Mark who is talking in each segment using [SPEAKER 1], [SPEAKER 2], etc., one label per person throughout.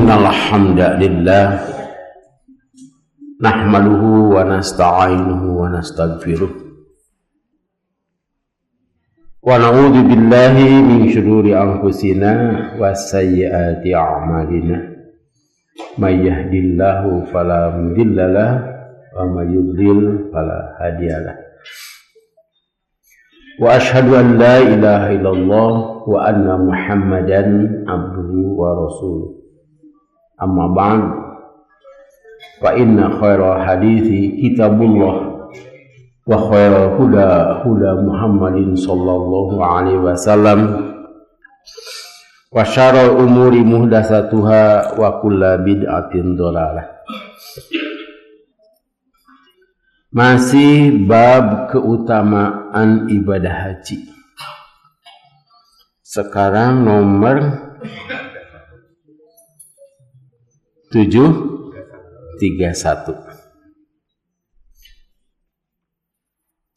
[SPEAKER 1] Innal hamdalillah nahmaduhu wa nasta'inuhu wa nastaghfiruh wa na'udzu billahi min shururi anfusina wa sayyiati a'malina may yahdihillahu fala mudhillalah wa may yudlil fala hadiyalah wa ashhadu an la ilaha illallah wa anna muhammadan abduhu wa rasuluh. Amma ba'd, fa inna khairal hadithi kitabullah wa khairal huda Muhammadin sallallahu alaihi wasallam wa syarrul umuri muhdatsatuha wa kullu bid'atin dhalalah. Masih bab keutamaan ibadah haji. Sekarang nomor 731.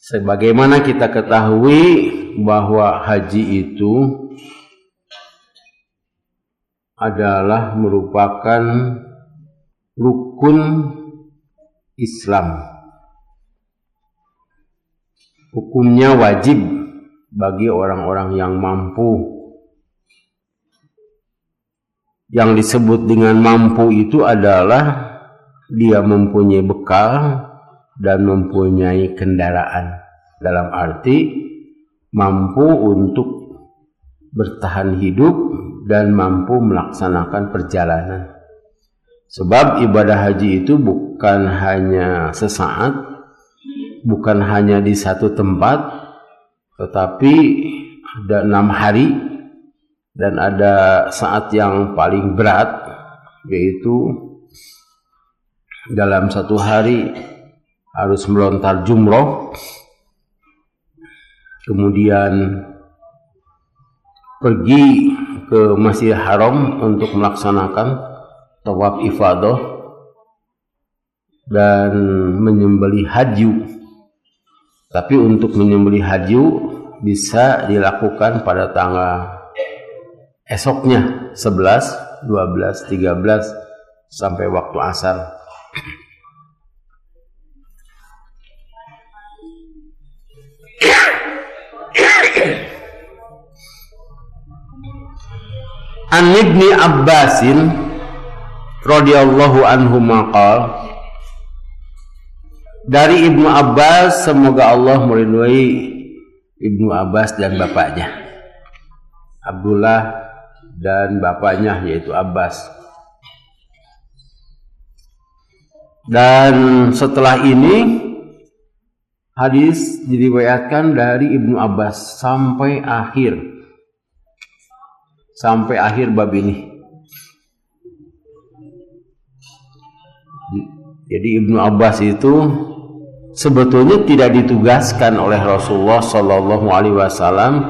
[SPEAKER 1] Sebagaimana kita ketahui bahwa haji itu adalah merupakan rukun Islam. Hukumnya wajib bagi orang-orang yang mampu. Yang disebut dengan mampu itu adalah dia mempunyai bekal dan mempunyai kendaraan. Dalam arti mampu untuk bertahan hidup dan mampu melaksanakan perjalanan. Sebab ibadah haji itu bukan hanya sesaat, bukan hanya di satu tempat, tetapi ada 6 hari. Dan ada saat yang paling berat, yaitu dalam 1 hari harus melontar jumroh, kemudian pergi ke Masjidil Haram untuk melaksanakan tawaf ifadah dan menyembelih hadyu. Tapi untuk menyembelih hadyu bisa dilakukan pada tanggal esoknya 11, 12, 13 sampai waktu asar. An Ibni Abbasin radhiyallahu anhu maqal, dari Ibnu Abbas, semoga Allah meridhai Ibnu Abbas dan bapaknya Abdullah dan bapaknya yaitu Abbas. Dan setelah ini hadis diriwayatkan dari Ibnu Abbas sampai akhir bab ini. Jadi Ibnu Abbas itu sebetulnya tidak ditugaskan oleh Rasulullah sallallahu alaihi wasallam,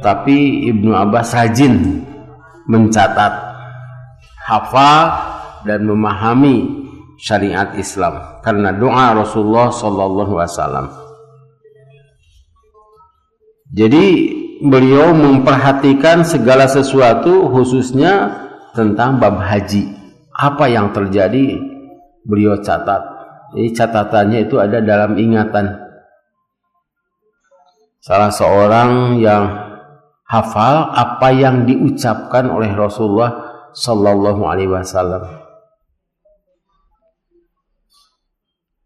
[SPEAKER 1] tapi Ibnu Abbas rajin mencatat, hafal dan memahami syariat Islam karena doa Rasulullah sallallahu alaihi wasallam. Jadi beliau memperhatikan segala sesuatu, khususnya tentang bab haji. Apa yang terjadi beliau catat. Jadi catatannya itu ada dalam ingatan. Salah seorang yang hafal apa yang diucapkan oleh Rasulullah sallallahu alaihi wasallam.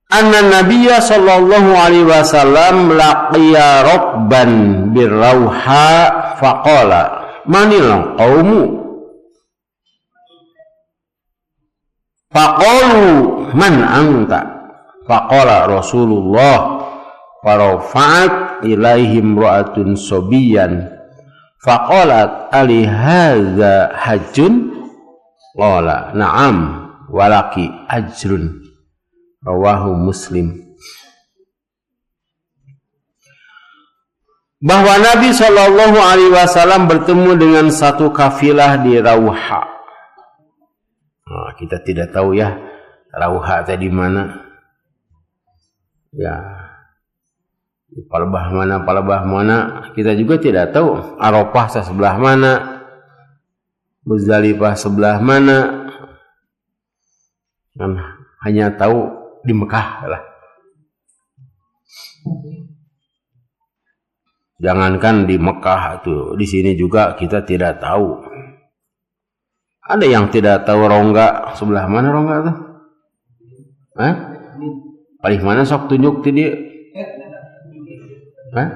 [SPEAKER 1] Anna Nabiyya sallallahu alaihi wasallam laqiya rabban birrauha faqala manil qaumu faqalu man anta faqala Rasulullah farafa'at ilaihim ra'atun sobiyan faqalat ali hadza hajjun qala na'am walaki ajrun rawahu Muslim. Bahwa Nabi sallallahu alaihi wasallam bertemu dengan satu kafilah di Rauha. Nah, kita tidak tahu ya Rauha tadi mana. Ya, palebah mana kita juga tidak tahu. Arafah sebelah mana, Muzdalifah sebelah mana, kan hanya tahu di Mekah lah. Jangankan di Mekah tuh, di sini juga kita tidak tahu. Ada yang tidak tahu Rongga sebelah mana Rongga tuh? Hah? Paling mana sok tunjuk ti dia? Hah?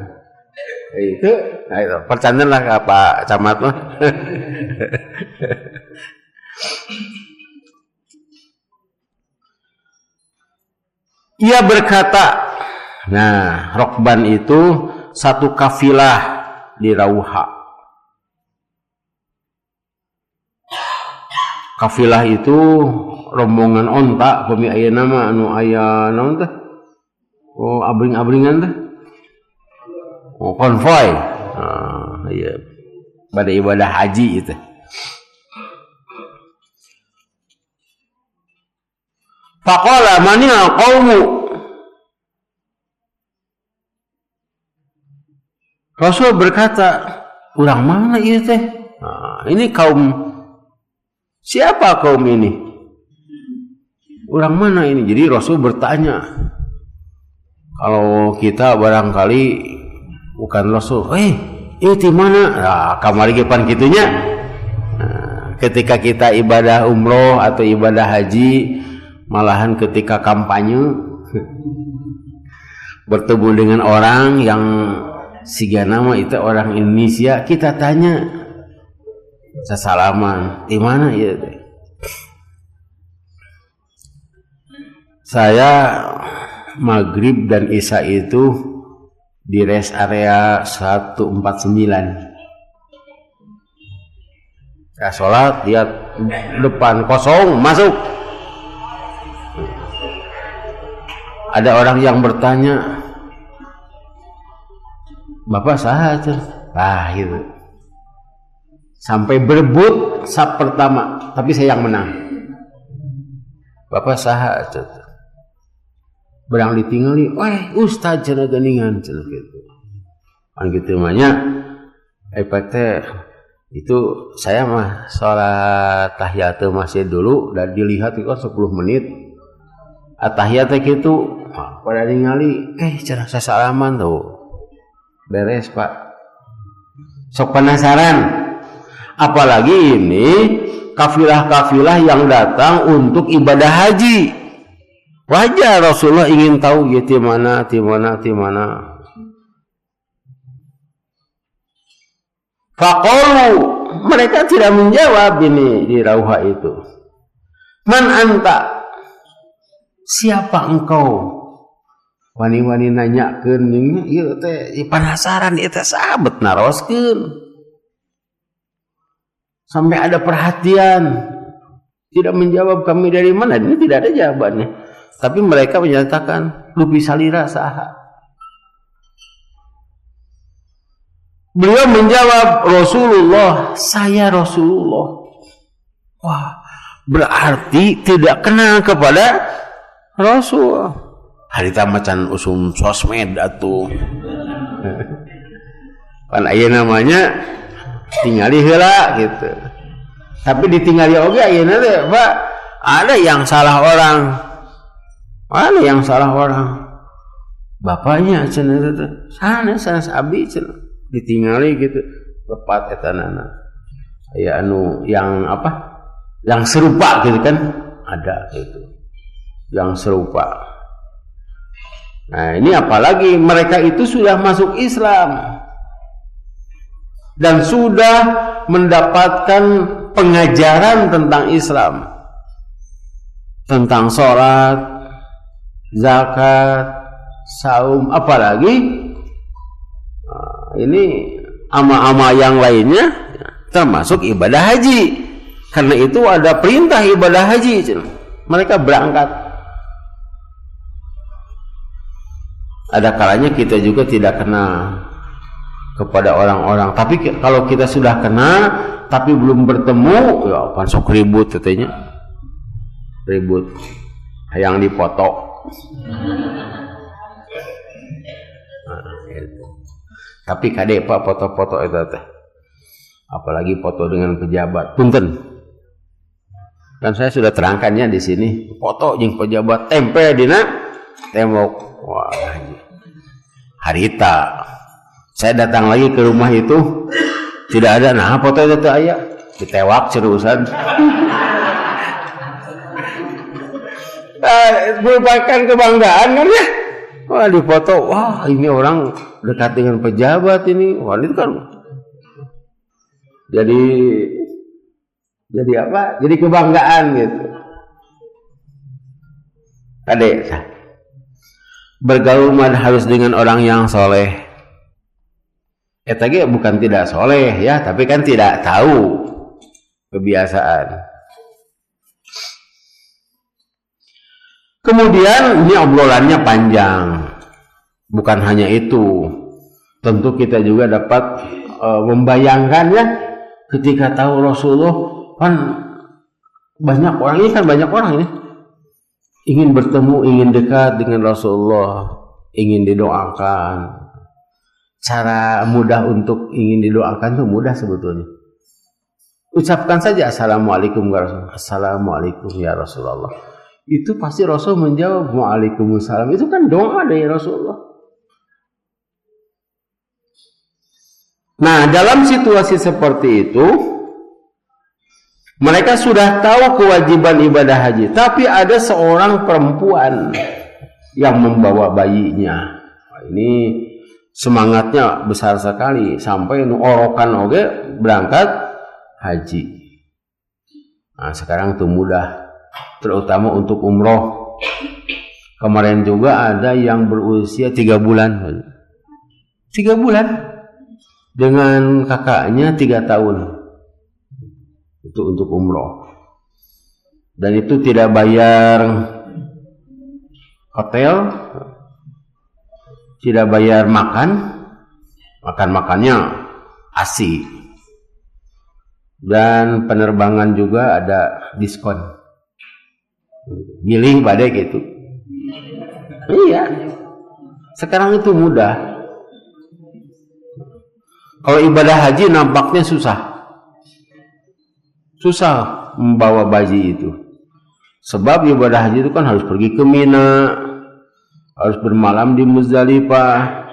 [SPEAKER 1] Itu, nah itu percandaan lah Pak Camat mah. Ia berkata, nah Rokban itu satu kafilah di Rauha. Kafilah itu rombongan onta, kami aya nama anu aya naon teh? Oh, abring-abringan teh. Oh, konvoy. Iya. Pada ibadah haji itu. Faqala manil qaumu. Rasul berkata, "Urang mana ieu teh?" Nah, ini kaum siapa kaum ini? Orang mana ini? Jadi Rasul bertanya. Kalau kita barangkali bukan Rasul, ini di mana? Nah, kamari gepan kitunya. Nah, ketika kita ibadah umroh atau ibadah haji, malahan ketika kampanye bertemu dengan orang yang siga nama itu orang Indonesia, kita tanya sesalaman di mana ya? Saya maghrib dan isya itu di rest area 149. Saya sholat, lihat depan kosong, masuk. Ada orang yang bertanya, "Bapak saha?" Ah, itu. Sampai berebut sap pertama, tapi saya yang menang. "Bapak saha?" Berang ditinggali, Ustaz cenah geuningan cenah kitu. Kan kitu mah nya itu saya mah salat tahiyatul masjid dulu dan dilihat itu 10 menit. Atahiyat teh kitu, pada ningali cenah sasalaman tuh. Beres, Pak. Sok penasaran. Apalagi ini kafilah-kafilah yang datang untuk ibadah haji. Wajar Rasulullah ingin tahu ya di mana. Faqalu, mereka tidak menjawab ini di Rauha itu. Man anta? Siapa engkau? Wani-wani nanyakeun ieu teh penasaran ieu teh sabet naroskeun. Sampai ada perhatian. Tidak menjawab kami dari mana, ini tidak ada jawabannya. Tapi mereka menyatakan lupi salira saha. Beliau menjawab, Rasulullah, saya Rasulullah. Wah, berarti tidak kenal kepada Rasul. Harita macan usum sosmed atuh. Kan aya namanya tingali heula gitu. Tapi ditinggali oge ayeuna teh, Pak, ada yang salah orang. Ada yang salah orang. Bapaknya cenah teh. Sana abi cenah. Ditinggali gitu. Tepat etanana. Aya anu yang apa? Yang serupa gitu kan? Ada gitu. Yang serupa. Nah, ini apalagi mereka itu sudah masuk Islam. Dan sudah mendapatkan pengajaran tentang Islam, tentang sholat, zakat, saum, apalagi ini ama-ama yang lainnya termasuk ibadah haji. Karena itu ada perintah ibadah haji, mereka berangkat. Ada kalanya kita juga tidak kenal kepada orang-orang, tapi kalau kita sudah kenal tapi belum bertemu, ya pan sok ribut katanya. Ribut hayang dipoto. Tapi kade Pak foto-foto eta teh. Apalagi foto dengan pejabat. Punten. Dan saya sudah terangkannya di sini. Foto jeung pejabat tempel dina tembok. Wah, harita. Saya datang lagi ke rumah itu, tidak ada. Nah, foto itu aya ditewak cerusan. Merupakan kebanggaan kan ya. Wah, di foto, wah ini orang dekat dengan pejabat ini. Wah, itu kan jadi apa? Jadi kebanggaan gitu. Adek, bergaul harus dengan orang yang soleh. Tadi bukan tidak soleh ya, tapi kan tidak tahu kebiasaan. Kemudian ini obrolannya panjang. Bukan hanya itu. Tentu kita juga dapat membayangkan ya, ketika tahu Rasulullah kan banyak orang ini ingin bertemu, ingin dekat dengan Rasulullah, ingin didoakan. Cara mudah untuk ingin didoakan itu mudah sebetulnya. Ucapkan saja assalamualaikum ya Rasulullah. Assalamualaikum ya Rasulullah. Itu pasti Rasul menjawab waalaikumsalam. Itu kan doa dari Rasulullah. Nah, dalam situasi seperti itu, mereka sudah tahu kewajiban ibadah haji, tapi ada seorang perempuan yang membawa bayinya. Nah, ini semangatnya besar sekali sampai orokan oge berangkat haji. Nah, sekarang itu mudah, terutama untuk umroh. Kemarin juga ada yang berusia 3 bulan. 3 bulan dengan kakaknya 3 tahun. Itu untuk umroh. Dan itu tidak bayar hotel, tidak bayar makannya asik. Dan penerbangan juga ada diskon. Giling badai gitu. Iya. Sekarang itu mudah. Kalau ibadah haji nampaknya susah membawa bayi itu. Sebab ibadah haji itu kan harus pergi ke Mina, harus bermalam di Muzdalifah.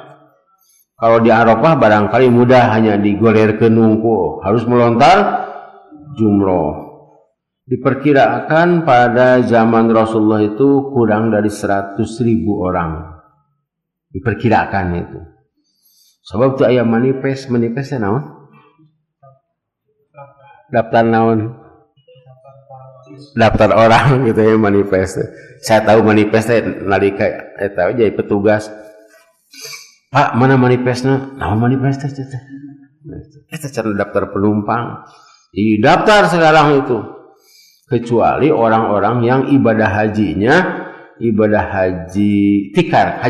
[SPEAKER 1] Kalau di Arafah barangkali mudah, hanya digoler ke nungku, harus melontar jumroh. Diperkirakan pada zaman Rasulullah itu kurang dari 100.000 orang. Diperkirakan itu. Sebab itu ayam manifestnya naon? Daftar naon? Daftar orang gitu ya, manifest. Saya tahu manifestnya nalika tahu jadi petugas. Pak, mana manifestnya? Naon manifestnya? Kita cari daftar penumpang. Di daftar sekarang itu. Kecuali orang-orang yang ibadah hajinya ibadah haji tikar.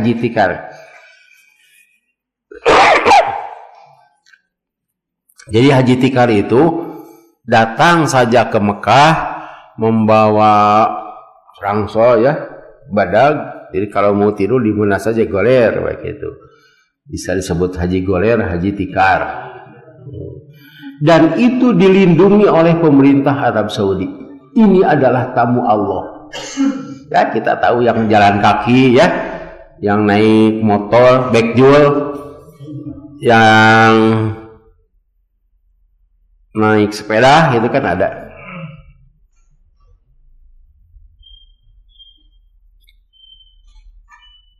[SPEAKER 1] Jadi haji tikar itu datang saja ke Mekah membawa rangsel ya, badag. Jadi kalau mau tidur di mana saja goler begitu. Bisa disebut haji goler, haji tikar. Dan itu dilindungi oleh pemerintah Arab Saudi. Ini adalah tamu Allah. Ya, kita tahu yang jalan kaki ya, yang naik motor, backjul, yang naik sepeda itu kan ada.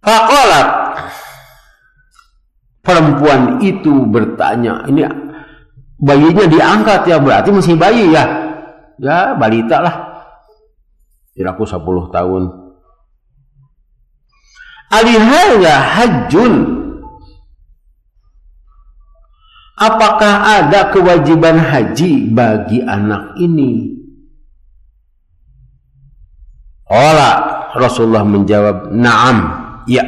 [SPEAKER 1] Faqalat, perempuan itu bertanya, ini bayinya diangkat ya, berarti masih bayi ya? Ya balita lah, kira-kira 10 tahun. Alihaya hajjun, apakah ada kewajiban haji bagi anak ini? Rasulullah menjawab, na'am, ya.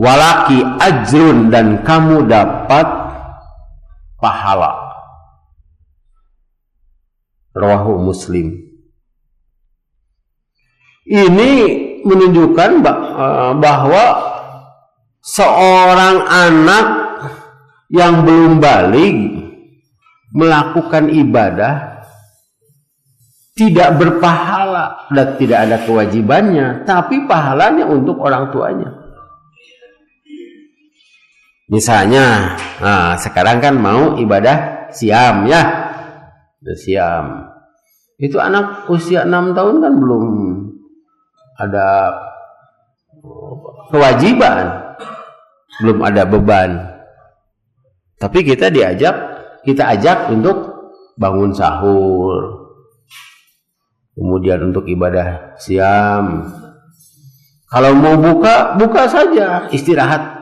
[SPEAKER 1] Walaki ajrun, dan kamu dapat pahala. Rawahu Muslim. Ini menunjukkan bahwa seorang anak yang belum balik melakukan ibadah tidak berpahala dan tidak ada kewajibannya, tapi pahalanya untuk orang tuanya. Misalnya, sekarang kan mau ibadah siam ya, siam. Itu anak usia 6 tahun kan belum ada kewajiban, belum ada beban. Tapi kita ajak untuk bangun sahur, kemudian untuk ibadah siam. Kalau mau buka saja, istirahat.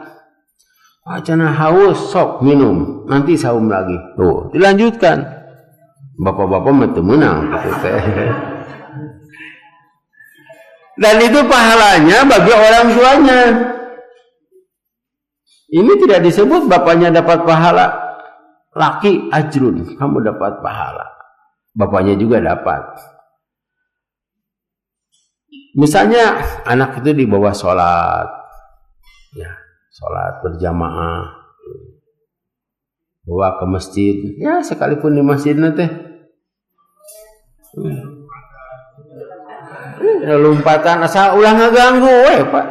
[SPEAKER 1] Acana haus, sok minum, nanti saum lagi. Tuh, dilanjutkan. Bapak-bapak mah menang gitu teh. Dan itu pahalanya bagi orang tuanya. Ini tidak disebut bapaknya dapat pahala. Laki ajrun, kamu dapat pahala. Bapaknya juga dapat. Misalnya anak itu dibawa sholat, ya, sholat berjamaah, bawa ke masjid, ya sekalipun di masjid nanti, lompatan asal ulah ngaganggu, pak.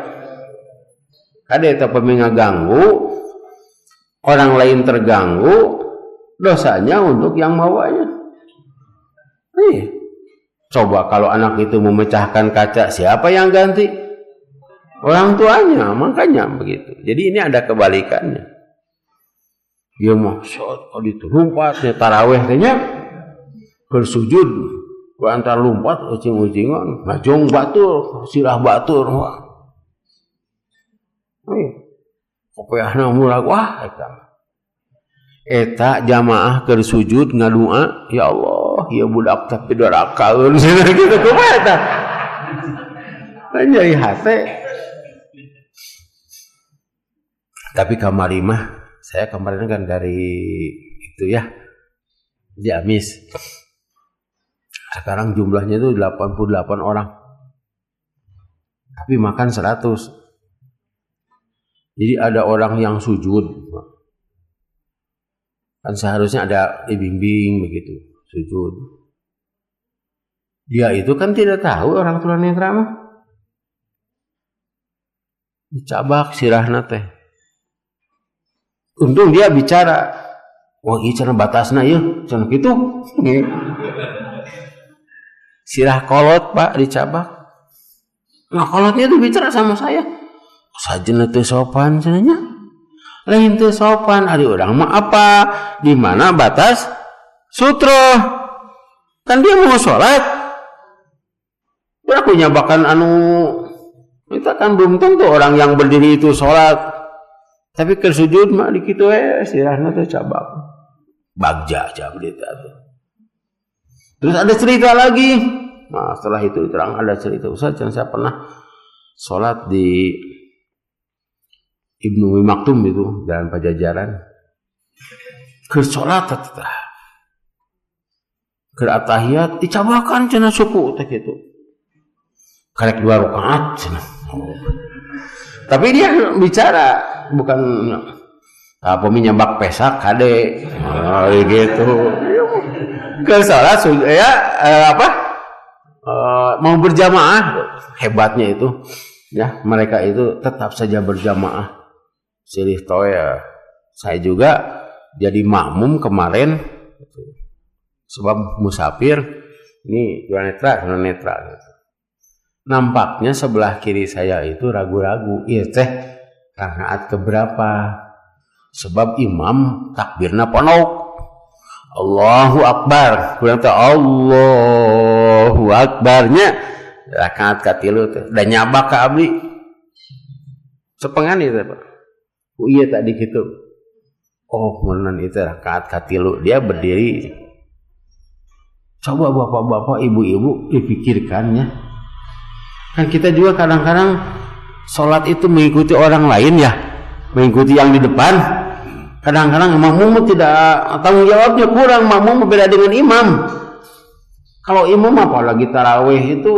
[SPEAKER 1] Ada itu pemi ngaganggu, orang lain terganggu, dosanya untuk yang bawanya. Coba kalau anak itu memecahkan kaca, siapa yang ganti? Orang tuanya, makanya begitu. Jadi ini ada kebalikannya. Dia mau kalau itu lompatnya taraweh kayaknya bersujud, antar lompat ucing-ucingan, ngajong batur, sirah batur. Kopiahna murah wah eta jamaah keur sujud ngadua, ya Allah, ya budak tapi dorakaeun gitu kumaha eta. Jadi hate. Tapi kamari mah saya kemarin kan dari itu ya, Jamis. Sekarang jumlahnya itu 88 orang. Tapi makan 100. Jadi ada orang yang sujud. Kan seharusnya ada dibimbing begitu, sujud. Dia itu kan tidak tahu orang tunanetra mah. Dicabak sirahna teh. Untung dia bicara. Wah, ieu cenah batasna ieu, cenah kitu. Sirah kolot, Pak, dicabak. Nah, kolotnya itu bicara sama saya. Sajeuna teu sopan cenanya. Lain teu sopan, ari urang mah apa? Di mana batas sutra? Kan dia mau sholat. Berapa nyabakan kita kan belum tentu orang yang berdiri itu sholat. Tapi keur sujud mah di kitu sirahna teh cabak. Bagja aja berita tuh. Terus ada cerita lagi. Nah, setelah itu diterang ada cerita. Ustaz, saya pernah sholat di Ibnu Umi Maktum itu Jalan Pajajaran. Keur sholat teteh. Keur atahiyat dicabakan cenah suku teh kitu. Karek 2 rakaat cenah. Tapi dia bicara bukan nyambak pesak kade. Gitu. Keur sholat ya mau berjamaah, hebatnya itu ya, mereka itu tetap saja berjamaah. Silih toya, saya juga jadi makmum kemarin sebab musafir ini tunanetra gitu. Nampaknya sebelah kiri saya itu ragu-ragu, iya teh rakaat keberapa? Sebab imam takbirna ponok. Allahu Akbar, kurang teh Allahu Akbarnya rakaat katilu teh, dan nyabak ka abdi sepengan itu Pak. Oh iya tadi gitu. Oh menan itu rakaat katilu, dia berdiri. Coba bapak-bapak, ibu-ibu dipikirkan ya. Kan kita juga kadang-kadang sholat itu mengikuti orang lain ya, mengikuti yang di depan. Kadang-kadang makmum tidak tanggung jawabnya kurang, makmum berbeda dengan imam. Kalau imam apalagi tarawih itu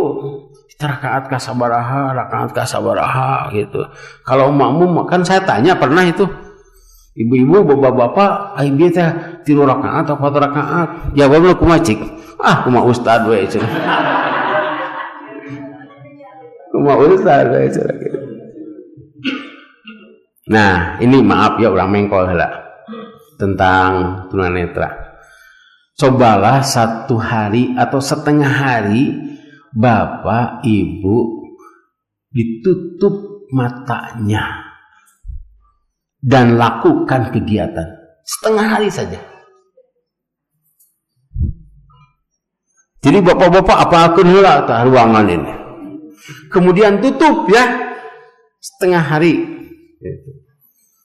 [SPEAKER 1] rakaat kasabaraha gitu. Kalau makmum kan saya tanya pernah itu, Ibu-ibu, bapak-bapak, ai bieu teh 3 rakaat atau 4 rakaat. Jawabna kumaha cik? Kumaha ustad we cenah. Kumaha ustad we cenah. Nah, ini maaf ya orang mengkol heula tentang tunanetra. Cobalah 1 hari atau setengah hari bapak ibu ditutup matanya dan lakukan kegiatan setengah hari saja. Jadi bapak-bapak apa akan heula tah ruangan ini. Kemudian tutup ya setengah hari.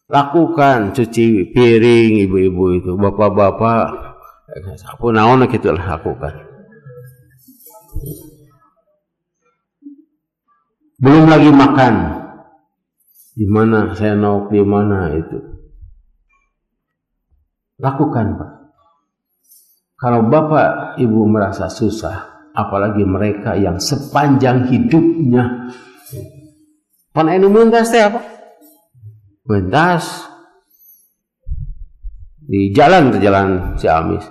[SPEAKER 1] Lakukan cuci piring ibu-ibu itu, bapak-bapak apa naon kitu lah lakukan. Belum lagi makan. Di mana saya nauk di mana itu. Lakukan, Pak. Kalau bapak ibu merasa susah, apalagi mereka yang sepanjang hidupnya. Pan anu mentas teh apa? Mentas di jalan Ciamis.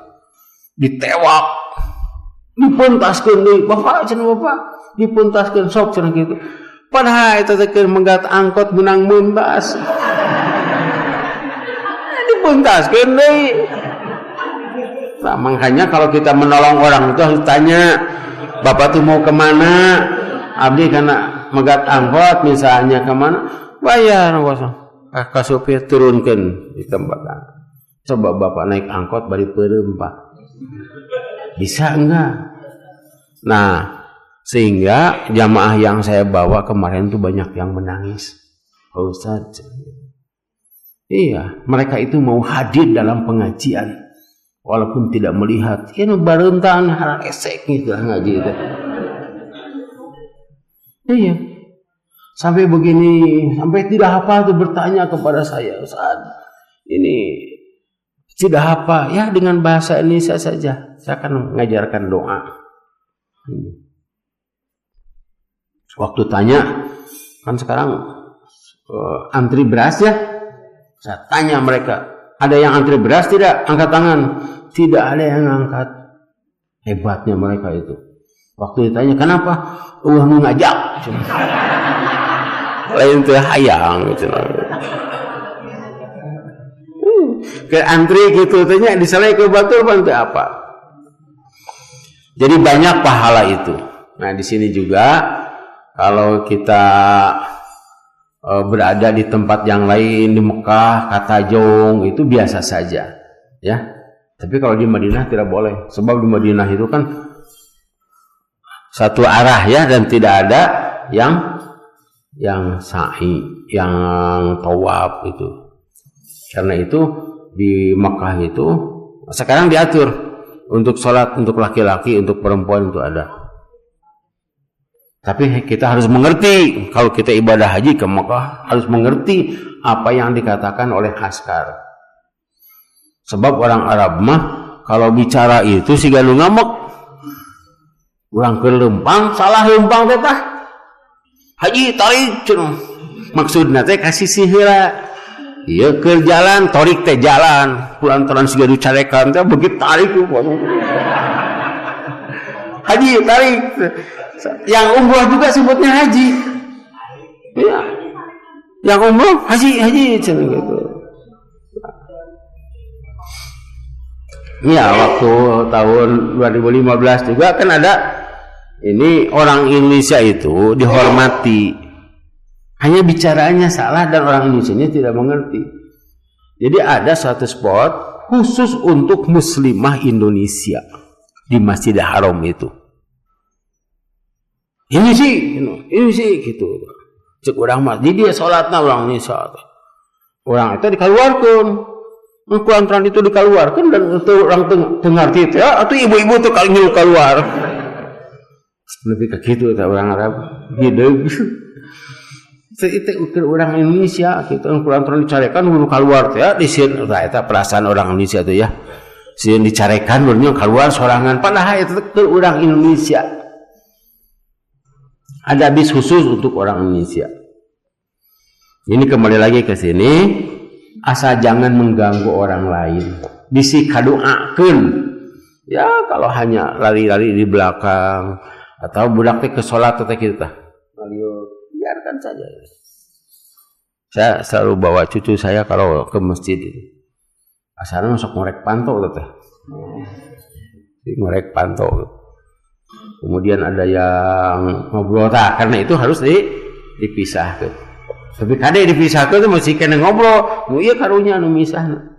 [SPEAKER 1] Ditewak. Dipuntaskeun deui, Bapak cenah Bapak. Dipuntaskeun sok cenah kitu. Padahal itu teh keur menggat angkot menang muntas. Dipuntaskeun deui. Nah, makanya kalau kita menolong orang itu harus tanya, Bapak tuh mau kemana? Abdi karena menggat angkot misalnya kemana? Bayar kosong. Ka supir turunkeun di tempat. Coba Bapak naik angkot bari peureum, Pak. Bisa enggak? Nah, sehingga jamaah yang saya bawa kemarin tuh banyak yang menangis. Oh, Ustaz. Iya, mereka itu mau hadir dalam pengajian. Walaupun tidak melihat, ini barentan harang esek gitu lah ngaji itu. Iya. Sampai begini, sampai tidak hafal tuh bertanya kepada saya, Ustaz. Ini tidak hafal, ya dengan bahasa Indonesia saja. Saya akan mengajarkan doa. Waktu tanya, kan sekarang antri beras ya. Saya tanya mereka, ada yang antri beras tidak? Angkat tangan. Tidak ada yang angkat. Hebatnya mereka itu. Waktu ditanya, kenapa? Nu ngajak. Lain teh hayang. Ke antri gitu tanya disalai ke batur bantu apa? Jadi banyak pahala itu. Nah di sini juga kalau kita berada di tempat yang lain di Mekah, Katajong itu biasa saja, ya. Tapi kalau di Madinah tidak boleh, sebab di Madinah itu kan satu arah ya dan tidak ada yang sa'i, yang tawaf itu. Karena itu di Mekah itu sekarang diatur untuk sholat untuk laki-laki, untuk perempuan itu ada. Tapi kita harus mengerti kalau kita ibadah haji ke Mekah harus mengerti apa yang dikatakan oleh askar. Sebab orang Arab mah kalau bicara itu si galu ngamek. Urang keur lempang, salah lempang teh tah. Haji tarik cenah. Maksudna teh kasih heula. Ieu keur jalan, tarik teh jalan. Pulantaran si gaduh carekan teh begitu tarik ku. Haji tarik. Yang umroh juga sebutnya haji. Iya. Yang umroh haji cenah gitu. Ya, waktu tahun 2015 juga kan ada ini orang Indonesia itu dihormati. Hanya bicaranya salah dan orang Indonesianya tidak mengerti. Jadi ada satu spot khusus untuk muslimah Indonesia di Masjidil Haram itu. Ini sih gitu. Cek orang mah di dia salatna orang Indonesia. Orang itu dikeluarkan. Kuantran itu dikeluarkan dan itu orang tengarti itu ya, atau ibu-ibu tuh kalau nyuruh keluar lebih ke gitu orang Arab gitu. Itu ukur orang Indonesia gitu kuantran dicarekan nyuruh keluar ya di sini itu perasaan orang Indonesia tuh ya sini dicarekan nyuruh keluar sorangan padahal itu ukur orang Indonesia ada bis khusus untuk orang Indonesia. Ini kembali lagi ke sini. asal jangan mengganggu orang lain. Bisi kadoakeun. Ya kalau hanya lari-lari di belakang atau budak teh ke salat teh kita. Biarkan saja. Saya selalu bawa cucu saya kalau ke masjid itu. Asalnya masuk ngorek pantau teh. Ngorek pantau. Kemudian ada yang ngobrol karena itu harus dipisahkan. Tapi kade dipisahkan itu masih kena ngobrol. Iya karunya anu misahna.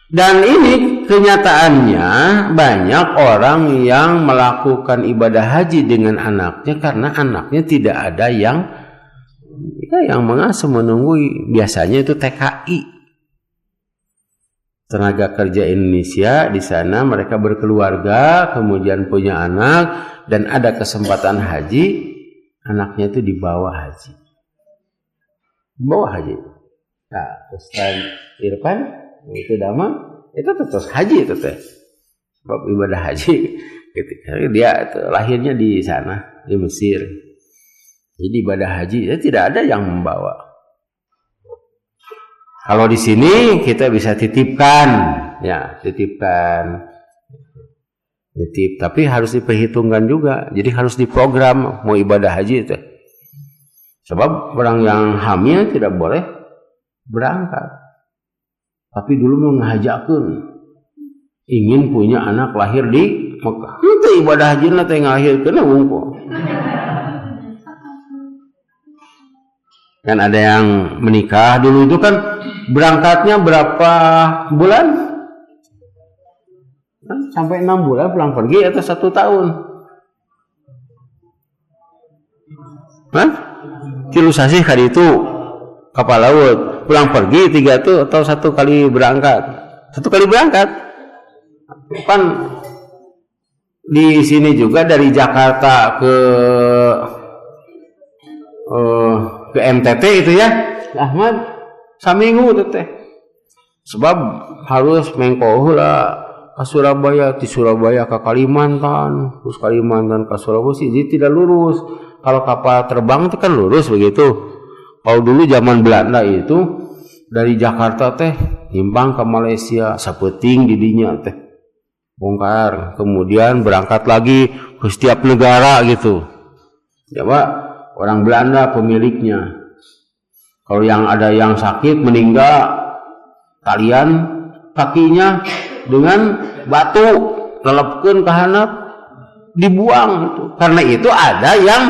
[SPEAKER 1] Dan ini kenyataannya banyak orang yang melakukan ibadah haji dengan anaknya karena anaknya tidak ada yang mengasuh menunggu. Biasanya itu TKI, tenaga kerja Indonesia. Di sana mereka berkeluarga, kemudian punya anak dan ada kesempatan haji, anaknya itu dibawa haji. Nah, Ustaz Irfan itu dama itu terus haji itu teh. Sebab ibadah haji ketika dia lahirnya di sana di Mesir. Jadi ibadah haji tidak ada yang membawa. Kalau di sini kita bisa titipkan, tapi harus diperhitungkan juga. Jadi harus diprogram mau ibadah haji itu. Sebab orang yang hamil tidak boleh berangkat. Tapi dulu mau ngajakeun ingin punya anak lahir di Mekah. Itu ibadah haji teh ngahirkeun wungkul. Kan ada yang menikah dulu itu kan berangkatnya berapa bulan? Sampai 6 bulan pulang pergi atau 1 tahun? Hah? Cilusasih kali itu kapal laut pulang pergi 3 tuh atau 1 kali berangkat? 1 kali berangkat. Kan di sini juga dari Jakarta ke NTT itu ya, Ahmad saminggu teh. Sebab harus mengkoh lah ke Surabaya, di Surabaya ke Kalimantan, terus Kalimantan ke Sulawesi. Jadi tidak lurus. Kalau kapal terbang itu kan lurus begitu. Kalau dulu zaman Belanda itu dari Jakarta teh nyimpang ke Malaysia, sapeting didinya teh bongkar, kemudian berangkat lagi ke setiap negara gitu. Coba orang Belanda pemiliknya. Kalau yang ada yang sakit meninggal, kalian kakinya dengan batu lelepkeun ka handap dibuang itu. Karena itu ada yang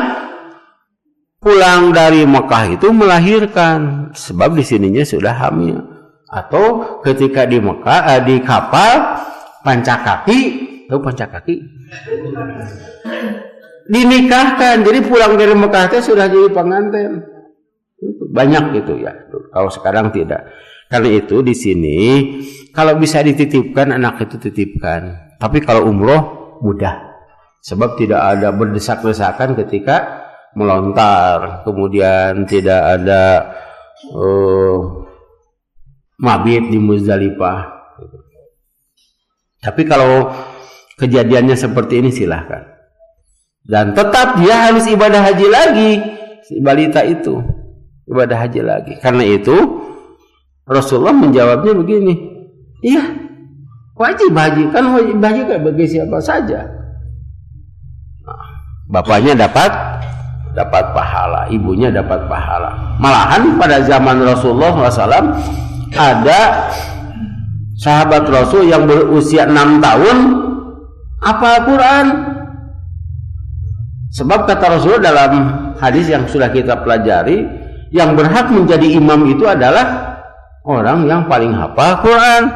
[SPEAKER 1] pulang dari Mekah itu melahirkan sebab di sininya sudah hamil, atau ketika di Mekah di kapal pancakaki, tahu pancakaki? Dinikahkan, jadi pulang dari Mekah itu sudah jadi pengantin. Banyak gitu ya. Kalau sekarang tidak. Karena itu di sini kalau bisa dititipkan anak itu titipkan. Tapi kalau umroh mudah, sebab tidak ada berdesak-desakan ketika melontar, kemudian tidak ada mabit di Muzdalifah. Tapi kalau kejadiannya seperti ini silahkan. Dan tetap dia harus ibadah haji lagi, si balita itu ibadah haji lagi. Karena itu Rasulullah menjawabnya begini, iya wajib haji, kan wajib haji kan bagi siapa saja. Nah, bapaknya dapat pahala, ibunya dapat pahala. Malahan pada zaman Rasulullah SAW ada sahabat Rasul yang berusia 6 tahun hafal Quran. Sebab kata Rasulullah dalam hadis yang sudah kita pelajari, yang berhak menjadi imam itu adalah orang yang paling hafal Quran.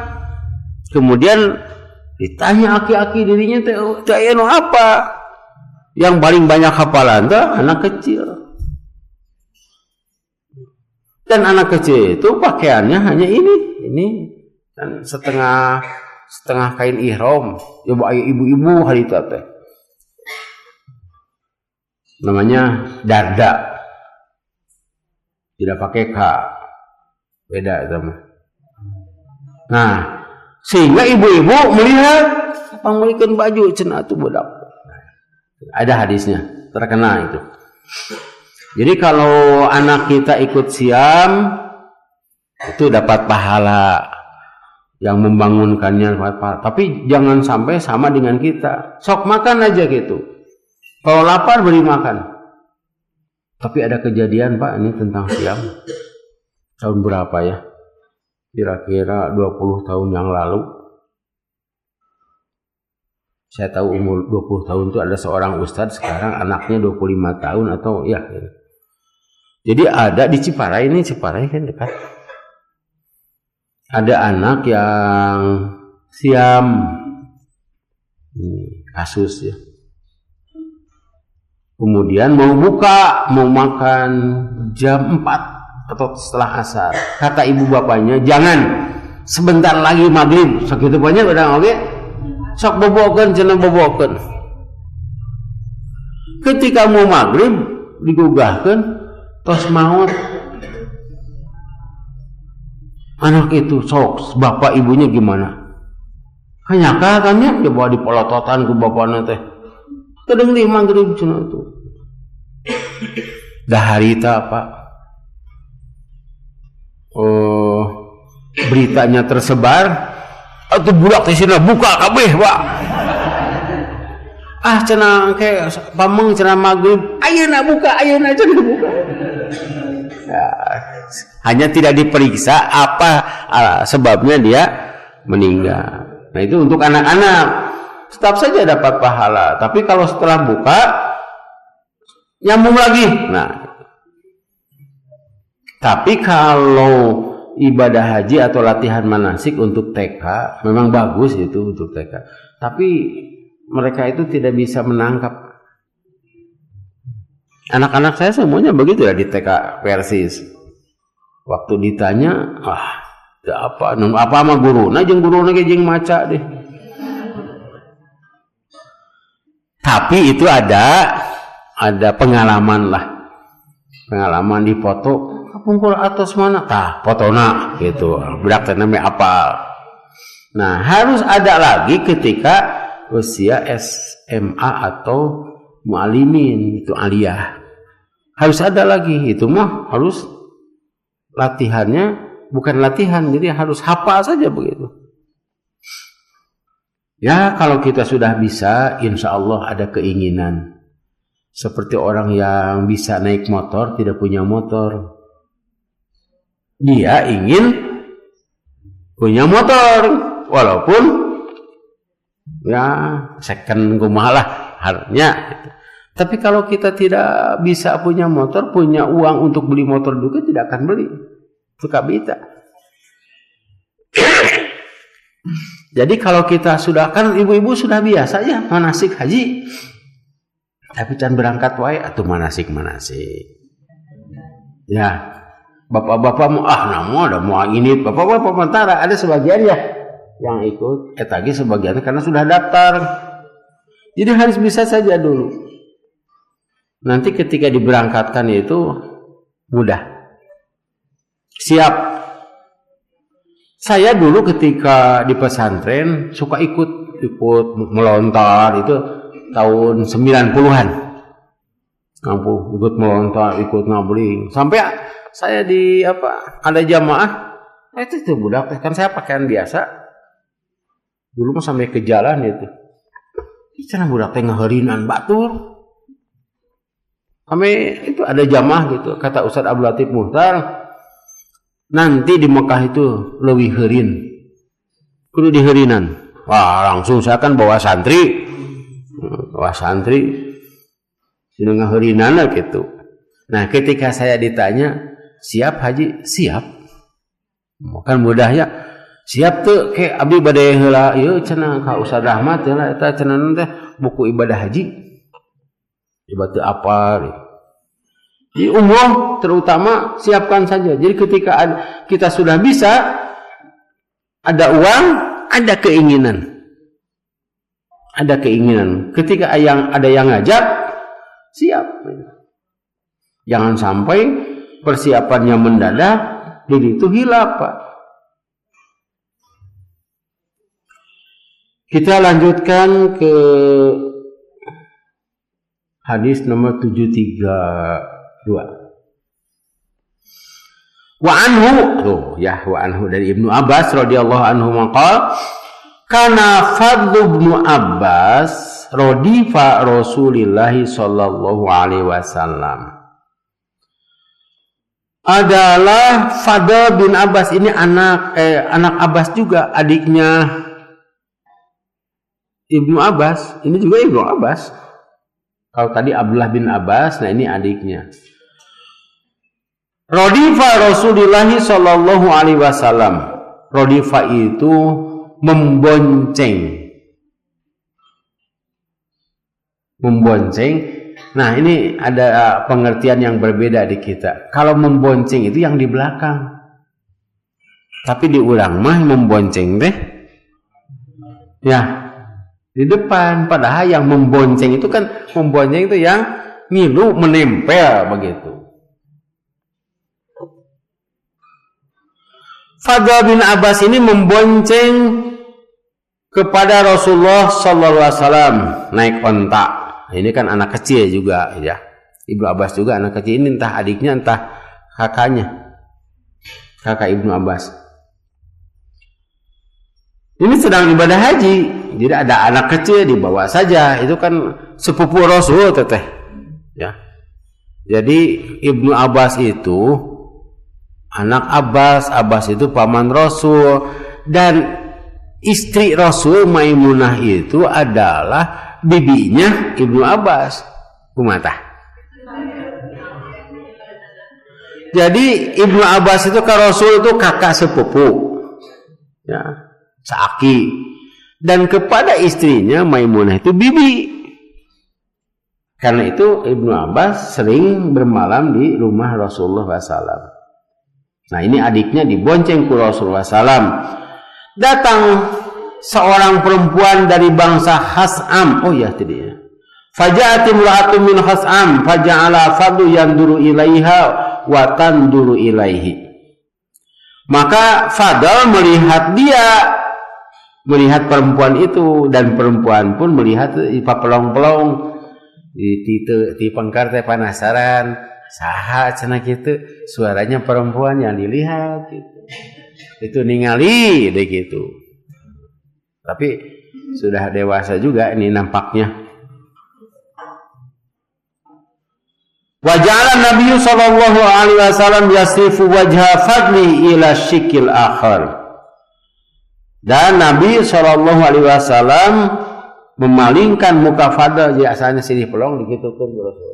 [SPEAKER 1] Kemudian ditanya aki-aki dirinya teh apa? Yang paling banyak hafalan itu anak kecil. Dan anak kecil itu pakaiannya hanya ini dan setengah kain ihram. Ya ibu-ibu hari itu teh. Namanya darda. Tidak pakai K. Beda itu mah. Nah, sehingga ibu-ibu melihat pangulikeun baju cenah atuh budak. Ada hadisnya, terkenal itu. Jadi kalau anak kita ikut siam, itu dapat pahala yang membangunkannya, tapi jangan sampai sama dengan kita. Sok makan aja gitu. Kalau lapar beri makan. Tapi ada kejadian Pak, ini tentang siam. Tahun berapa ya? Kira-kira 20 tahun yang lalu. Saya tahu umur 20 tahun itu ada seorang ustadz, sekarang anaknya 25 tahun atau ya. Jadi ada di Ciparai, ini Ciparai kan dekat. Ada anak yang siam. Ini kasus ya. Kemudian mau buka, mau makan jam 4 atau setelah asar. Kata ibu bapaknya, jangan, sebentar lagi maghrib. Sakitu banyak udah oke. Sok bobokeun cenah bobokeun. Ketika mau maghrib digugahkeun tos maot. Anak itu sok bapak ibunya gimana? Hanya katanya dibawa dipolototan ke bapakna teh. Kadang di maghrib cenah itu. Dah harita Pak. Beritanya tersebar. Atau budak di sini buka kabeh Pak. Cenah ke pameng cenah maghrib. Ayeuna buka, ayeuna cenah buka. Ya, hanya tidak diperiksa apa sebabnya dia meninggal. Nah itu untuk anak-anak. Tetap saja dapat pahala, tapi kalau setelah buka nyambung lagi. Nah, tapi kalau ibadah haji atau latihan manasik untuk TK memang bagus itu untuk TK, tapi mereka itu tidak bisa menangkap. Anak-anak saya semuanya begitu ya di TK Persis. Waktu ditanya, apa sama guru, jeung guru ge jeung maca deh. Tapi itu ada pengalaman lah, pengalaman di foto kapungkur atas mana, fotona gitu, budak teh namanya apa. Nah harus ada lagi ketika usia SMA atau mu'alimin itu aliyah, harus ada lagi itu mah harus latihannya, bukan latihan, jadi harus hafal saja begitu. Ya kalau kita sudah bisa, insya Allah ada keinginan. Seperti orang yang bisa naik motor, tidak punya motor. Dia ingin punya motor, walaupun ya second kumaha lah harusnya. Tapi kalau kita tidak bisa punya motor, punya uang untuk beli motor juga tidak akan beli. Suka bisa. Jadi kalau kita sudah, kan ibu-ibu sudah biasa ya manasik haji, tapi can berangkat wae atuh manasik. Ya, bapak-bapak mau ada mau ini, bapak-bapak mentara ada sebagian ya yang ikut, etagi sebagian karena sudah daftar. Jadi harus bisa saja dulu. Nanti ketika diberangkatkan itu mudah. Siap. Saya dulu ketika di pesantren suka ikut melontar itu tahun 90-an. Ikut melontar, ikut ngabling. Sampai saya di ada jamaah, itu budak kan saya pakaian biasa. Dulu mah sampai ke jalan itu. Cenah budak teh ngaherinan batur. Sampai itu ada jamaah gitu, kata Ustaz Abdul Latif Muhtar. Nanti di Mekah itu lebih herin, kudu diherinan. Wah langsung saya kan bawa santri, sini ngaherinan lah gitu. Nah ketika saya ditanya siap haji, siap, kan mudah ya, siap tuh kayak abdi bade heula ieu cenah ka Ustaz Rahmat heula eta cenah teh buku ibadah haji, ibadah apa nih. Di umroh terutama siapkan saja. Jadi ketika kita sudah bisa, ada uang, ada keinginan. Ada keinginan. Ketika ada yang ngajak, siap. Jangan sampai persiapannya mendadak, diri itu hilaf, Pak. Kita lanjutkan ke hadis nomor 732. Wa anhu, wa anhu dari Ibnu Abbas radhiyallahu anhu maqal kana Fadl bin Abbas radifa Rasulillah sallallahu alaihi wasallam. Adalah Fadl bin Abbas ini anak Abbas juga, adiknya Ibnu Abbas. Ini juga Ibnu Abbas. Kalau tadi Abdullah bin Abbas, nah ini adiknya. Radifa Rasulullah sallallahu alaihi wasallam. Radifa itu membonceng. Membonceng. Nah, ini ada pengertian yang berbeda di kita. Kalau membonceng itu yang di belakang. Tapi di urang mah membonceng teh ya di depan. Padahal yang membonceng itu kan, membonceng itu yang ngilu menempel begitu. Fadl bin Abbas ini membonceng kepada Rasulullah sallallahu alaihi wasallam naik onta. Ini kan anak kecil juga ya. Ibnu Abbas juga anak kecil, ini entah adiknya entah kakaknya. Kakak Ibnu Abbas. Ini sedang ibadah haji. Jadi ada anak kecil dibawa saja. Itu kan sepupu Rasul teteh. Ya. Jadi Ibnu Abbas itu anak Abbas, Abbas itu paman Rasul, dan istri Rasul Maimunah itu adalah bibinya Ibnu Abbas. Kumatah. Jadi Ibnu Abbas itu ke Rasul itu kakak sepupu, ya, seaki, dan kepada istrinya Maimunah itu bibi. Karena itu Ibnu Abbas sering bermalam di rumah Rasulullah SAW. Nah, ini adiknya dibonceng ke Rasulullah SAW. Datang seorang perempuan dari bangsa Khas'am. Oh ya, tadi ya. Faja'at imra'atun min Khas'am faja'ala Fadlu yanduru ilaiha wa tanduru ilaihi. Maka Fadl melihat melihat perempuan itu, dan perempuan pun melihat pelong-pelong di pengkar teh penasaran. Saha cenah kitu, suaranya perempuan yang dilihat gitu. Itu ningali deh gitu. Tapi sudah dewasa juga ini nampaknya. Waja'ala Nabi sallallahu alaihi wasallam yasifu wajha Fadli ila syikil akhar. Dan Nabi sallallahu alaihi wasallam memalingkan muka Fadl, biasanya sirih pelong digitukeun ku Rasul.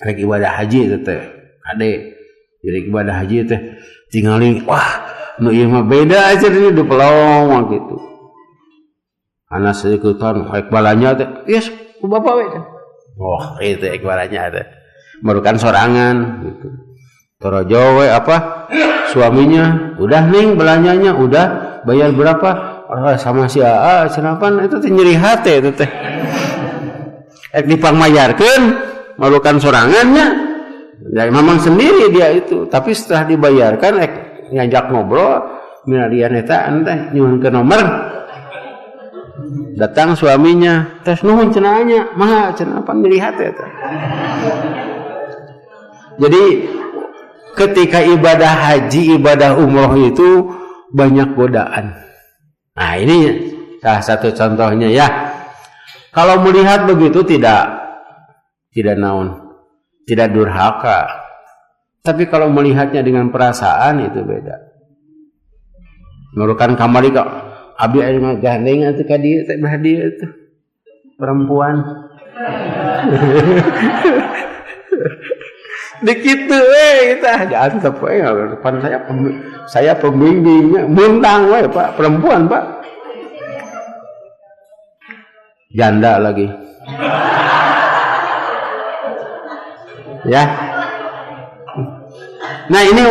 [SPEAKER 1] Rek ibadah haji teh, ade, jadi ibadah haji teh tinggalin, wah, nu ieu mah beda aja di pelong gitu. Anak sedekutan rek balanya teh, yes, ku bapak we. Oh, itu rek balanya teh. Merukan sorangan gitu. Torojo we apa? Suaminya, udah ning belanjanya, udah bayar berapa? Oh, sama si AA, senapan itu teh nyeri hate itu teh. Ek dipangmayarkeun merukan sorangannya. Ya memang sendiri dia itu, tapi setelah dibayarkan ek ngajak ngobrol, minalian eta teh nyuhun ke nomor. Datang suaminya, tes nuhun cenanya, mah cenah pan melihat eta. Jadi ketika ibadah haji, ibadah umroh itu banyak godaan. Nah, ini salah satu contohnya ya. Kalau melihat begitu tidak durhaka. Tapi kalau melihatnya dengan perasaan itu beda. Merukan kamari kok abi aya ngagandeng atuh ka dieu teh belah dieu itu perempuan. Dikitu kita antep we depan saya pembimbingnya muntang we Pak, perempuan Pak. Janda lagi. Ya. Nah, ini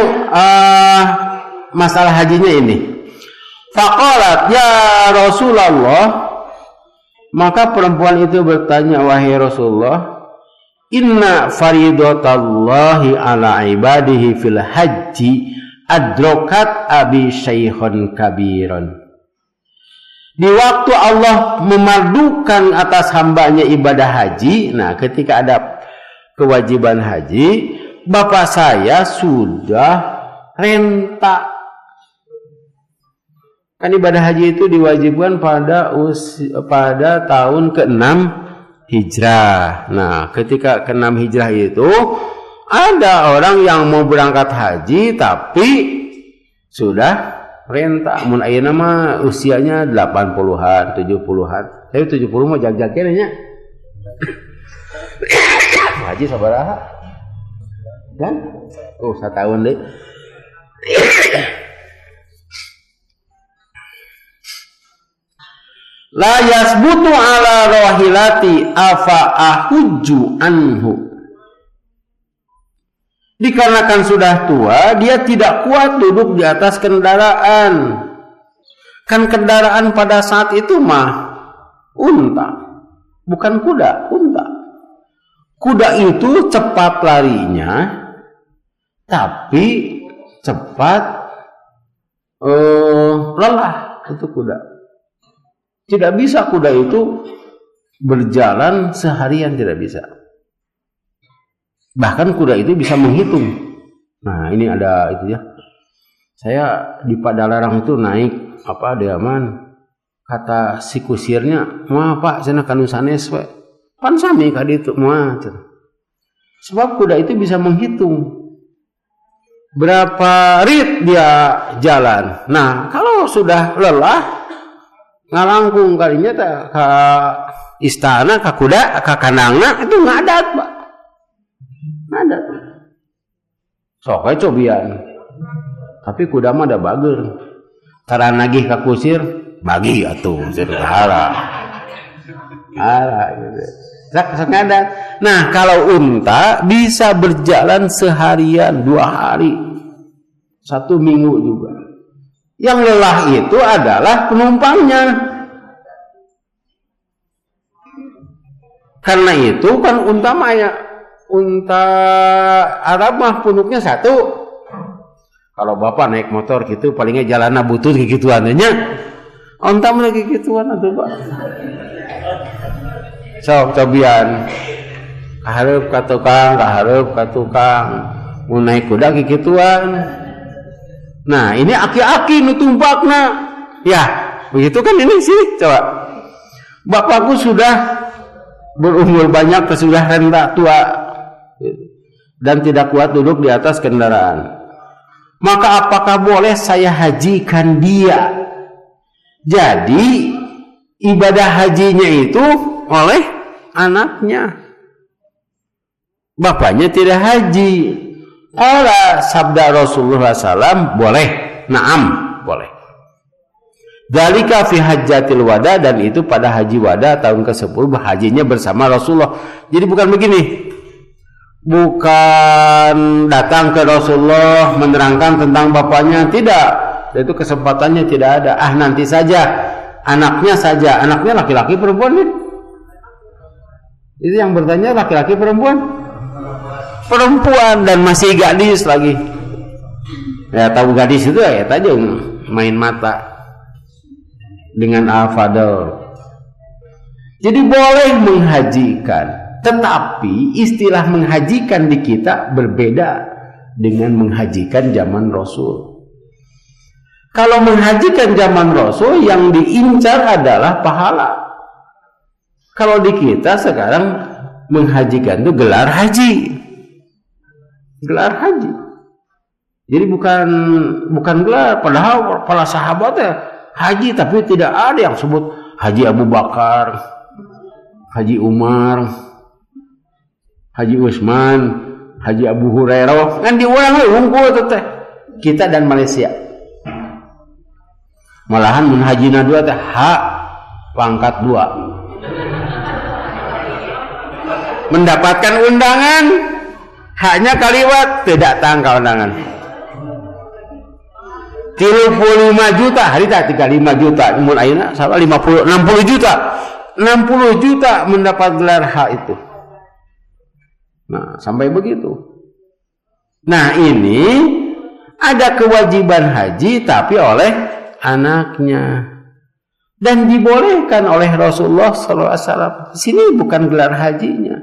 [SPEAKER 1] masalah hajinya ini. Faqalat ya Rasulullah, maka perempuan itu bertanya, wahai Rasulullah, inna faridatallahi ala ibadihi fil haji adrokat abi syaikhun kabiran. Di waktu Allah memardukan atas hambanya ibadah haji, nah ketika ada kewajiban haji, bapak saya sudah renta. Kan ibadah haji itu diwajibkan pada tahun ke-6 Hijrah. Nah, ketika ke-6 Hijrah itu ada orang yang mau berangkat haji tapi sudah renta. Mun ayeuna mah usianya 80-an, 70-an. Tapi 70 mah jag-jagkeun nya. Haji sabaraha? Kan? 1 tahun deui. La yasbutu ala rahilati afa ahujju anhu. Dikarenakan sudah tua, dia tidak kuat duduk di atas kendaraan. Kan kendaraan pada saat itu mah unta, bukan kuda, unta. Kuda itu cepat larinya, tapi cepat lelah itu kuda. Tidak bisa kuda itu berjalan seharian, tidak bisa. Bahkan kuda itu bisa menghitung. Nah, ini ada itu ya. Saya di Padalarang itu naik Deaman. Kata si kusirnya, "Moal Pak, cenah kanu sanes we." Pan sami ka ditu moal cenah. Sebab kuda itu bisa menghitung berapa rit dia jalan. Nah, kalau sudah lelah ngalangkung kalinya ke istana, ke kuda, ke kandangna itu ngadat, Pak. Ngadat. Sok ae cobian. Tapi kuda mah ada bager. Tara nagih ka kusir, bagi atuh cenah hara. Hara gitu. Sak ngadat. Nah, kalau unta bisa berjalan seharian, 2 hari. 1 minggu juga. Yang lelah itu adalah penumpangnya. Karena itu kan unta Arab mah punuknya 1. Kalau bapak naik motor gitu palingnya jalanna butut gituan nya. Unta mah lagi gituan atuh, Pak. Sok cobian. Kahareup ka tukang, mun naik kuda gituan. Nah, ini aki-aki nu tumpakna. Ya, begitu kan ini sih, coba. Bapakku sudah berumur banyak, sudah renta tua dan tidak kuat duduk di atas kendaraan. Maka apakah boleh saya hajikan dia? Jadi ibadah hajinya itu oleh anaknya. Bapaknya tidak haji. Qala sabda Rasulullah SAW, boleh, na'am, boleh. Dzalika fi hajjatil wada, dan itu pada haji wada tahun ke-10 hajinya bersama Rasulullah. Jadi bukan begini. Bukan datang ke Rasulullah menerangkan tentang bapaknya, tidak. Itu kesempatannya tidak ada. Nanti saja, anaknya saja. Anaknya laki-laki perempuan nih. Itu yang bertanya laki-laki perempuan? Perempuan, dan masih gadis lagi. Ya tahu gadis itu ya aja main mata dengan al-fadl. Jadi boleh menghajikan, tetapi istilah menghajikan di kita berbeda dengan menghajikan zaman Rasul. Kalau menghajikan zaman Rasul yang diincar adalah pahala. Kalau di kita sekarang menghajikan itu gelar haji. Gelar haji. Jadi bukan gelar, padahal para sahabat ya haji, tapi tidak ada yang sebut Haji Abu Bakar, Haji Umar, Haji Utsman, Haji Abu Hurairah. Kan diulang unggul itu teh. Kita dan Malaysia. Malahan mun hajina 2 teh pangkat 2. Mendapatkan undangan haknya kaliwat tidak tangkal undangan. 35 juta hari tak 35 juta mun ayeuna salah 60 juta. 60 juta mendapat gelar hak itu. Nah, sampai begitu. Nah, ini ada kewajiban haji tapi oleh anaknya. Dan dibolehkan oleh Rasulullah SAW. Di sini bukan gelar hajinya.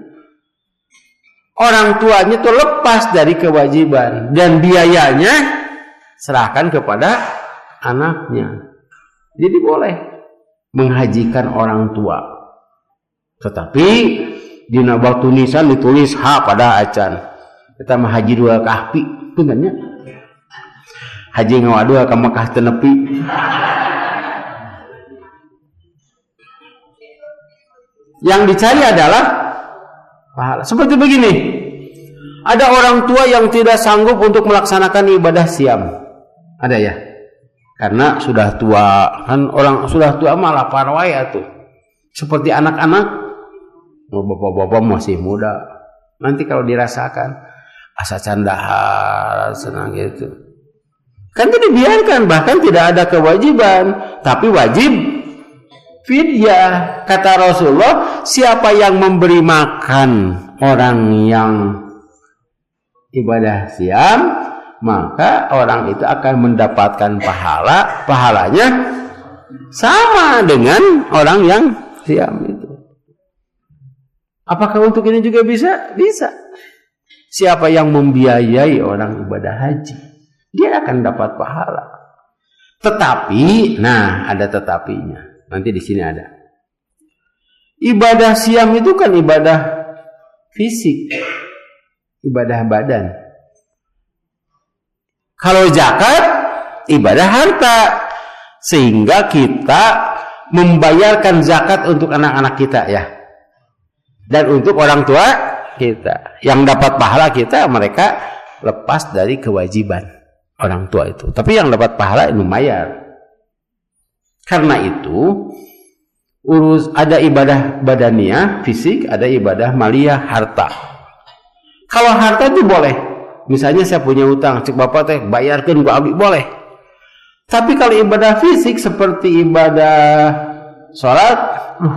[SPEAKER 1] orang tuanya itu lepas dari kewajiban dan biayanya serahkan kepada anaknya. Jadi boleh menghajikan orang tua. Tetapi di batu nisan ditulis ha pada acan. Kita mah haji dua kahpi, puntennya. Haji ngawadua ka Mekah teu nepi. Yang dicari adalah pahala. Seperti begini. Ada orang tua yang tidak sanggup untuk melaksanakan ibadah siam. Ada ya? Karena sudah tua, kan orang sudah tua malah lapar wae atuh. Seperti anak-anak, bapak-bapak masih muda. Nanti kalau dirasakan asa candahar, senang gitu. Kan itu dibiarkan, bahkan tidak ada kewajiban, tapi wajib fidyah. Kata Rasulullah, siapa yang memberi makan orang yang ibadah siam, maka orang itu akan mendapatkan pahalanya sama dengan orang yang siam itu. Apakah untuk ini juga bisa? Bisa. Siapa yang membiayai orang ibadah haji, dia akan dapat pahala. Tetapi, nah ada tetapinya. Nanti di sini ada. Ibadah siam itu kan ibadah fisik, ibadah badan. Kalau zakat, ibadah harta. Sehingga kita membayarkan zakat untuk anak-anak kita ya. Dan untuk orang tua kita. Yang dapat pahala kita, mereka lepas dari kewajiban orang tua itu. Tapi yang dapat pahala itu membayar. Karena itu, ada ibadah badaniah, fisik, ada ibadah maliyah, harta. Kalau harta itu boleh. Misalnya saya punya utang, cek bapak teh bayarkan ku abdi boleh. Tapi kalau ibadah fisik seperti ibadah sholat,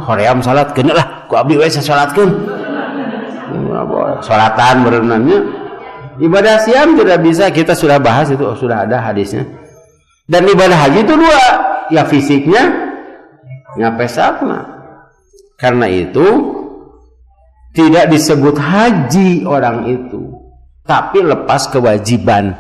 [SPEAKER 1] hoream sholat kena lah, ku abdi we salatkeun. Sholatan berenangnya. Ibadah siam tidak bisa, kita sudah bahas itu, sudah ada hadisnya. Dan ibadah haji itu dua, ya fisiknya, ya pesakna. Karena itu tidak disebut haji orang itu, tapi lepas kewajiban.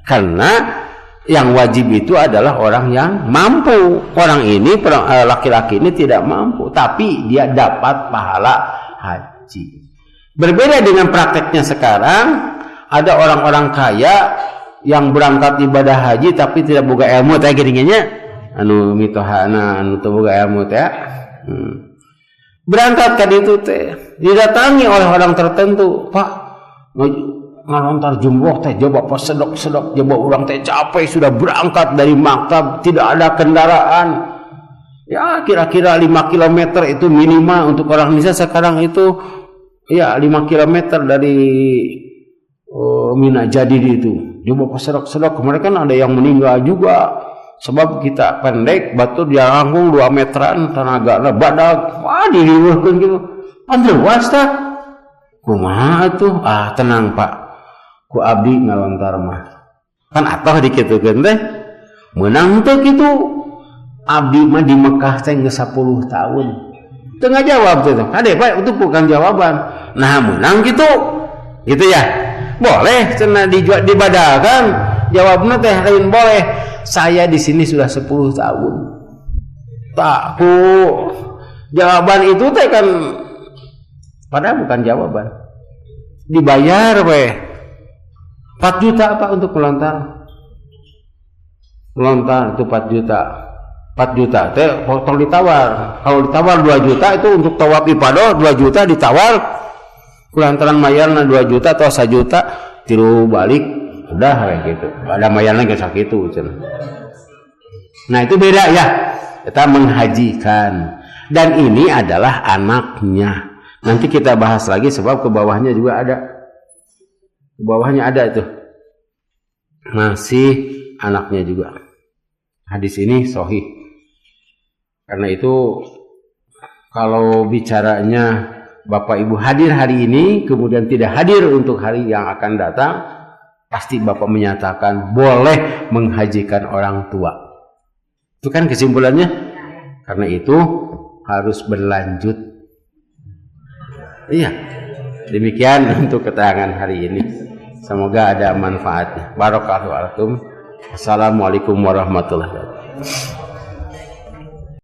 [SPEAKER 1] Karena yang wajib itu adalah orang yang mampu. Orang ini, laki-laki ini tidak mampu, tapi dia dapat pahala haji. Berbeda dengan prakteknya sekarang, ada orang-orang kaya yang berangkat ibadah haji tapi tidak boga ilmu teh geuningannya. Anu mitohana anu teu boga ilmu teh. Berangkat ka ditu teh, didatangi oleh orang tertentu, Pak, ngalontar jumroh teh coba pas sedok-sedok coba urang teh capek sudah berangkat dari maktab, tidak ada kendaraan. Ya kira-kira 5 km itu minimal untuk orang Indonesia sekarang itu ya 5 km dari Mina jadi itu. Coba pas sedok-sedok kemarin kan ada yang meninggal juga. Sebab kita pendek, batu dia rangkung 2 meteran, tenaga badak, wah diliweuhkeun gitu. Pandewas tah. Kumaha tuh? Ah tenang Pak. Ku abdi ngalontar mah. Kan atoh dikitukeun teh. Meunang teu kitu. Abdi mah di Mekah teh geus 10 tahun. Teu ngajawab teh. Ade Pak, itu bukan jawaban. Nah, meunang kitu. Gitu ya. Boleh cenah dibadakan. Jawabna teh lain boleh. Saya di sini sudah 10 tahun. Tak ku jawaban itu teh kan padahal bukan jawaban. Dibayar weh. 4 juta apa untuk melontar? Melontar itu 4 juta. 4 juta teh potong ditawar. Kalau ditawar 2 juta itu untuk tawaf ibadah 2 juta ditawar. Kulantaran mayarna 2 juta atau 1 juta tiru balik udah kayak gitu. Ada mayarna geus sakitu cenah. Nah, itu beda ya. Kita menghajikan. Dan ini adalah anaknya. Nanti kita bahas lagi sebab ke bawahnya juga ada. Ke bawahnya ada itu. Masih anaknya juga. Hadis ini sahih. Karena itu kalau bicaranya Bapak Ibu hadir hari ini kemudian tidak hadir untuk hari yang akan datang, pasti Bapak menyatakan boleh menghajikan orang tua. Itu kan kesimpulannya. Karena itu harus berlanjut. Iya. Demikian untuk keterangan hari ini. Semoga ada manfaatnya. Barakallahu alaikum. Assalamualaikum warahmatullahi wabarakatuh.